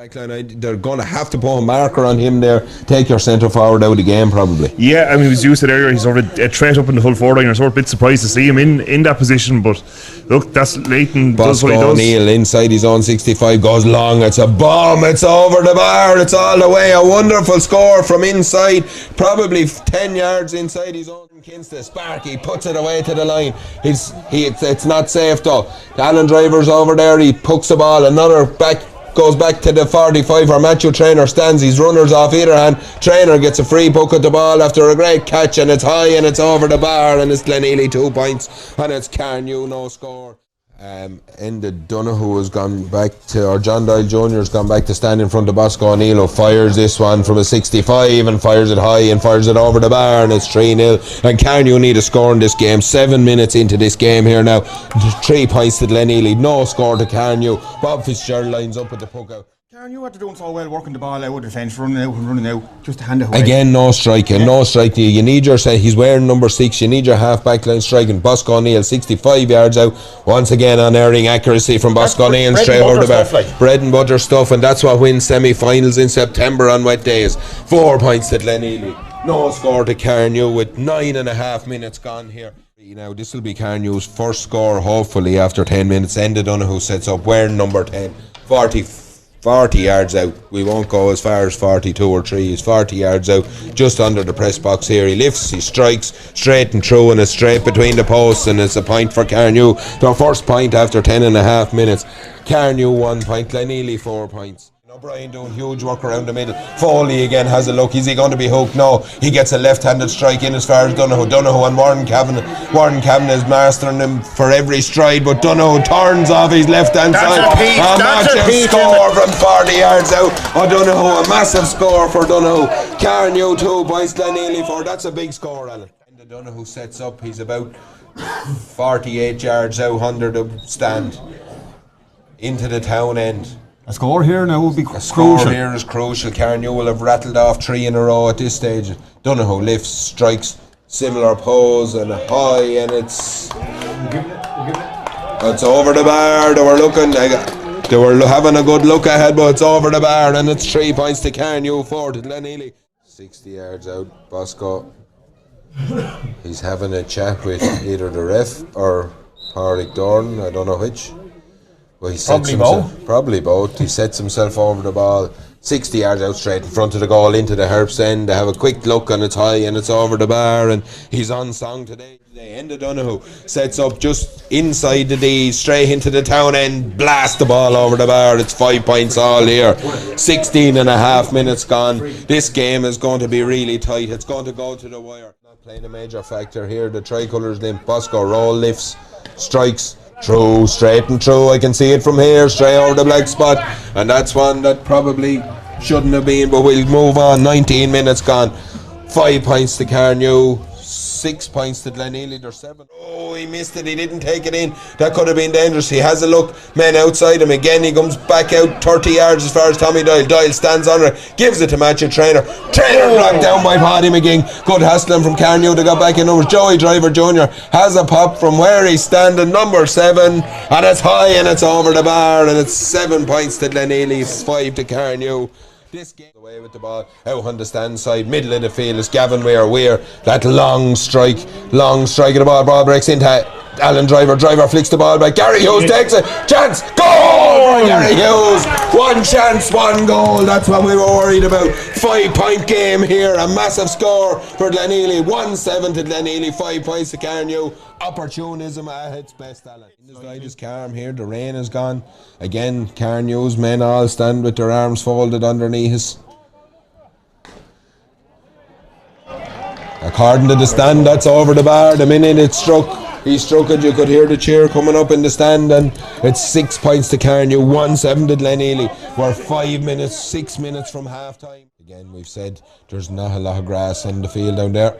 Backline, they're going to have to put a marker on him there. Take your centre forward out of the game, probably. Yeah, I mean, as you said earlier, he's sort of a threat up in the full forward line. You're sort of a bit surprised to see him in that position, but look, that's Leighton does what he does. O'Neill inside his own 65 goes long. It's a bomb. It's over the bar. It's all the way. A wonderful score from inside, probably 10 yards inside his own. Kinsta Sparky puts it away to the line. It's not safe though. Alan Driver's over there. He pucks the ball. Another back. Goes back to the 45 where Matthew Traynor stands. His runners off either hand. Traynor gets a free puck at the ball after a great catch, and it's high and it's over the bar, and it's Glenealy 2 points, and it's Carnew no score. Ended Donoghue has gone back to, or John Doyle Jr. has gone back to stand in front of Bosco O'Neill, who fires this one from a 65 and fires it high and fires it over the bar, and it's 3-0. And Carnew need a score in this game. 7 minutes into this game here now. 3 points to Glenealy, no score to Carnew. Bob Fitzgerald lines up with the puck out. Carnew after doing so well, working the ball out of the defence, running out, just to hand it away. Again, no striking, no striking. You need your set. He's wearing number 6. You need your half back line striking. Bosco O'Neill 65 yards out. Once again, unerring accuracy from Bosco O'Neill straight over the bar. Like. Bread and butter stuff, and that's what wins semi-finals in September on wet days. 4 points to Glenealy. No score to Carnew with 9.5 minutes gone here. Now this will be Carnew's first score, hopefully, after 10 minutes. Enda Donoghue sets up wearing number 10. 40 yards out. We won't go as far as 42 or 3. He's 40 yards out, just under the press box here. He lifts, he strikes straight and through, and it's straight between the posts, and it's a point for Carnew. Their first point after 10.5 minutes. Carnew 1 point, Glenealy 4 points. O'Brien doing huge work around the middle. Foley again has a look. Is he going to be hooked? No. He gets a left-handed strike in as far as Donoghue and Warren Cavanagh. Warren Cavanagh is mastering him for every stride, but Donoghue turns off his left-hand side. A massive score from 40 yards out. Donoghue, a massive score for Donoghue. Carnew 2 points, Glenealy 4. That's a big score, Alan. And Donoghue sets up. He's about 48 yards out under the stand into the town end. A score here now will be crucial. A score here is crucial. Carnew will have rattled off 3 in a row at this stage. Donoghue lifts, strikes, similar pose, and a high, and it's over the bar. They were having a good look ahead, but it's over the bar, and it's 3 points to Carnew, 4 to Glenealy. 60 yards out, Bosco. He's having a chat with either the ref or Pádraig Doran, I don't know which. Well, he probably both. He sets himself over the ball, 60 yards out straight in front of the goal into the Herps end. They have a quick look, and it's high and it's over the bar, and he's on song today. Enda Donoghue sets up just inside the D, straight into the town end, blast the ball over the bar. It's 5 points all here. 16.5 minutes gone. This game is going to be really tight. It's going to go to the wire. Not playing a major factor here. The tricolours limp. Bosco roll lifts, strikes. True, straight and true. I can see it from here, straight over the black spot, and that's one that probably shouldn't have been, but we'll move on. 19 minutes gone. 5 points to Carnew, 6 points to Glenealy. There's 7. Oh, he missed it. He didn't take it in. That could have been dangerous. He has a look. Men outside him again. He comes back out 30 yards as far as Tommy Doyle. Doyle stands on it. Gives it to Matthew Traynor. Traynor blocked down by Paddy McGinn. Good hustling from Carnew to go back in numbers. Joey Driver Jr. has a pop from where he's standing. Number 7. And it's high and it's over the bar. And it's 7 points to Glenealy. 5 to Carnew. This game away with the ball out on the stand side, middle of the field is Gavin Weir. That long strike of the ball breaks into Alan Driver flicks the ball back. Gary Hughes takes it. Chance. Goal for Gary Hughes. 1 chance, 1 goal. That's what we were worried about. 5 point game here. A massive score for Glenealy. 1-7 to Glenealy. 5 points to Carnew. Opportunism at its best, Alan. Inside is calm here. The rain is gone. Again, Carnew's men all stand with their arms folded underneath us. According to the stand, that's over the bar. The minute it struck, he struck it, you could hear the cheer coming up in the stand, and it's 6 points to Carnew, 1-7 to Glenealy. We're 6 minutes from half time. Again, we've said there's not a lot of grass on the field down there.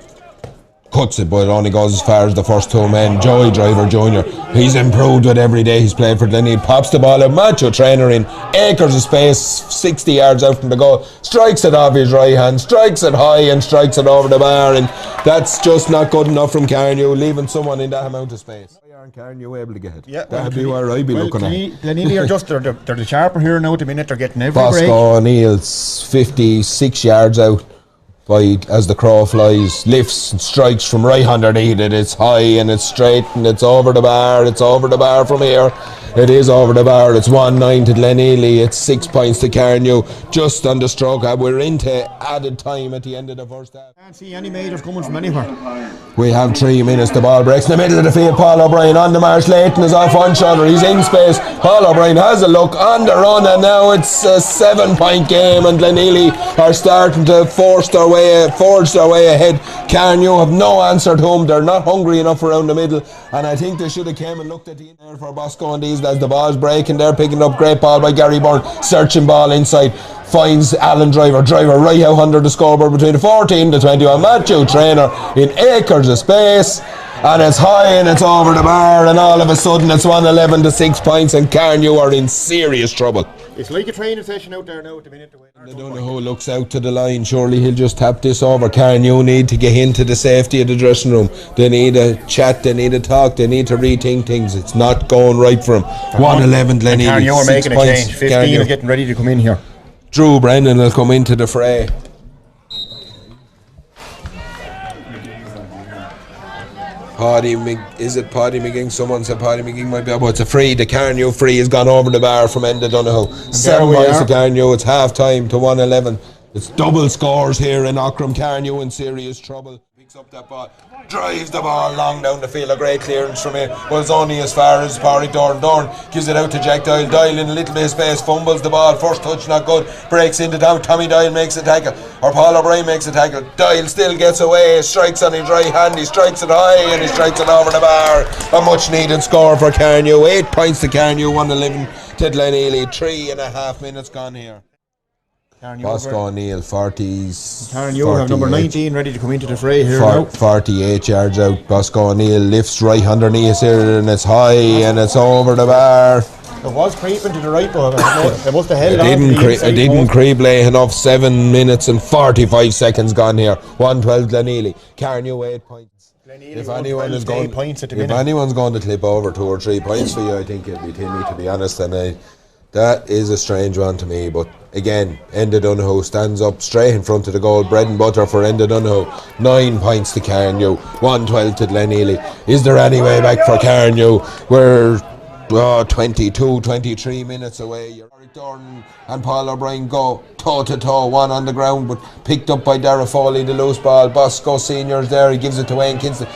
cuts it, but it only goes as far as the first two men. Joey Driver Jr., he's improved with every day he's played for Glenealy. Pops the ball out, macho trainer in acres of space, 60 yards out from the goal, strikes it off his right hand, strikes it high and strikes it over the bar, and that's just not good enough from Carnew, leaving someone in that amount of space. Why aren't Carnew able to get it? Yeah, that'd be where I'd be looking at. Glenealy are just, they're the sharper here now at the minute, they're getting every break. Bosco O'Neill's 56 yards out. By, as the crow flies, lifts and strikes from right underneath it. It's high and it's straight and it's over the bar. It's over the bar from here. It is over the bar. It's 1-9 to Glenealy. It's 6 points to Carnew. Just on the stroke. We're into added time at the end of the first half. Can't see any majors coming from anywhere. We have 3 minutes. The ball breaks in the middle of the field. Paul O'Brien on the march. Leighton is off one shoulder. He's in space. Paul O'Brien has a look on the run, and now it's a 7-point game, and Glenealy are starting to forge their way ahead. Carnew have no answer to him. They're not hungry enough around the middle, and I think they should have came and looked at the in there for Bosco and these as the ball's breaking. They're picking up. Great ball by Gary Byrne, searching ball inside, finds Alan Driver right out under the scoreboard between the 14 to 21. Matthew Trainer in acres of space, and it's high and it's over the bar, and all of a sudden it's 111 to 6 points, and Carnew are in serious trouble. It's like a training session out there now at the minute. I don't know who looks out to the line. Surely he'll just tap this over. Carnew need to get into the safety of the dressing room. They need a chat, they need a talk, they need to rethink things. It's not going right for him. 111 Glenealy. Carnew are making a change. 15 Carnew. is getting ready to come in here. Drew Brennan will come into the fray. Is it Paddy McGing? Someone said Paddy McGing might be, but it's a free. The Carnew free has gone over the bar from Enda Donoghue. 7 points to Carnew. It's half time to 111. It's double scores here in Ockram. Carnew in serious trouble. Picks up that ball, drives the ball long down the field. A great clearance from him. Well, it's only as far as Pádraig Dorn. Dorn gives it out to Jack Doyle. Doyle in a little bit of space, fumbles the ball. First touch not good. Breaks into down. Tommy Doyle makes a tackle, or Paul O'Brien makes a tackle. Doyle still gets away. Strikes on his right hand. He strikes it high and he strikes it over the bar. A much needed score for Carnew. 8 points to Carnew. 111 to Glenealy. 3.5 minutes gone here. Bosco O'Neill, 40s. Carnew have number 19 ready to come into the fray here now. 48 yards out. Bosco O'Neill lifts right underneath here, and it's high and it's over the bar. It was creeping to the right, but it must have held on. It didn't creep late enough. 7 minutes and 45 seconds gone here. 112 Glenealy. Carnew 8 points. If anyone's going to clip over 2 or 3 points for you, I think it'll be Timmy, to be honest. And that is a strange one to me, but again, Enda Donoghue stands up straight in front of the goal. Bread and butter for Enda Donoghue. 9 points to Carnew, 112 to Glenealy. Is there any way back for Carnew? We're 23 minutes away. Pádraig Dorn and Paul O'Brien go toe to toe, one on the ground, but picked up by Dara Foley, the loose ball. Bosco Senior's there, he gives it to Wayne Kinston.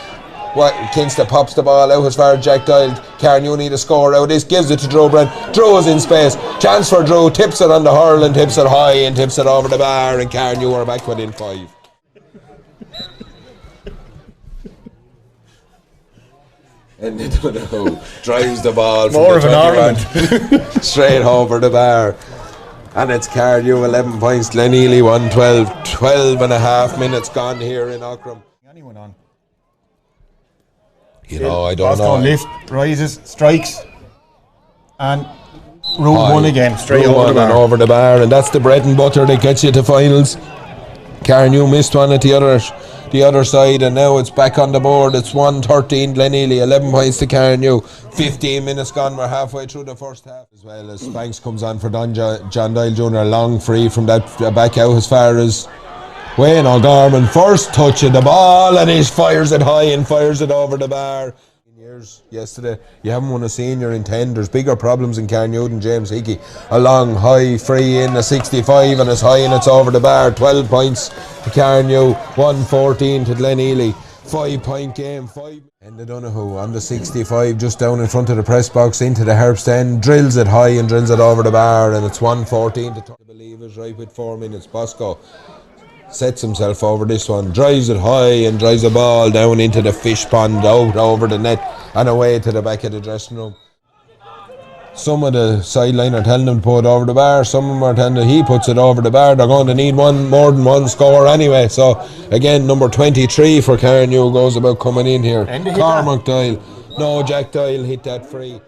Kinston pops the ball out as far as Jack Doyle. Carnew need a score out. This gives it to Drew Brent. Drew is in space. Chance for Drew. Tips it on the hurl and tips it high and tips it over the bar. And Carnew are back within 5. And they don't know. Drives the ball from more of an argument straight over the bar. And it's Carnew 11 points. Glenealy 112. 12.5 minutes gone here in Ockram. Anyone on? I don't Bosco know. Lift, rises, strikes, and rule one again, straight over the bar, and that's the bread and butter that gets you to finals. Carnew missed one at the other side, and now it's back on the board. It's 113 Glenealy, 11 points to Carnew. 15 minutes gone. We're halfway through the first half. As well as Banks comes on for John Doyle Jr. Long free from that back out as far as Wayne O'Gorman. First touch of the ball, and he fires it high and fires it over the bar. Yesterday, you haven't won a senior in 10. There's bigger problems in Carnew than James Hickey. A long, high, free in, a 65, and it's high and it's over the bar. 12 points to Carnew, 114 to Glenealy. 5-point game. Enda Donoghue on the 65, just down in front of the press box, into the Harps end, drills it high and drills it over the bar, and it's 114 to I believe it's right with 4 minutes. Bosco sets himself over this one, drives it high and drives the ball down into the fish pond, out over the net and away to the back of the dressing room. Some of the sideline are telling him to put it over the bar. Some of them are telling him he puts it over the bar. They're going to need more than one score anyway. So again, number 23 for Carnew goes about coming in here. Cormac Doyle. No, Jack Doyle hit that free.